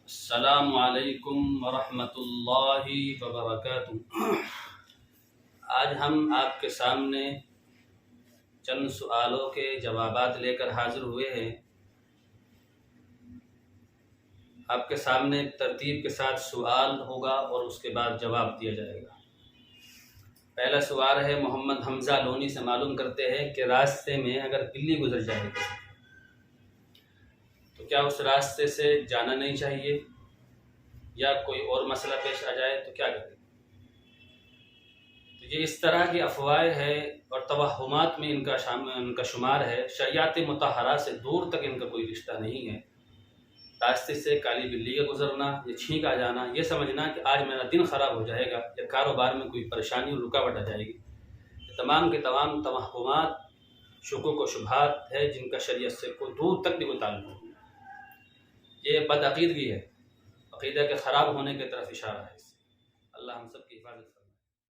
अस्सलामु अलैकुम वरहमतुल्लाहि वबरकातुहू। आज हम आपके सामने चंद सवालों के जवाबात लेकर हाज़िर हुए हैं। आपके सामने तरतीब के साथ सवाल होगा और उसके बाद जवाब दिया जाएगा। पहला सवाल है, मोहम्मद हमज़ा लोनी से मालूम करते हैं कि रास्ते में अगर बिल्ली गुजर जाए तो क्या उस रास्ते से जाना नहीं चाहिए, या कोई और मसला पेश आ जाए तो क्या करें। तो ये इस तरह की अफवाह है और तवहुमात में इनका शुमार है। शरीयत मुतहरा से दूर तक इनका कोई रिश्ता नहीं है। रास्ते से काली बिल्ली का गुजरना या छींक आ जाना, ये समझना कि आज मेरा दिन ख़राब हो जाएगा या कारोबार में कोई परेशानी और रुकावट आ जाएगी, तमाम के तमाम तवहुमात, शुकूक व शुबहात है जिनका शरीयत से कोई दूर तक भी कोई ताल्लुक नहीं। ये बदअक़ीदगी है, अक़ीदा के ख़राब होने की तरफ इशारा है। इससे अल्लाह हम सब की हिफाजत करे।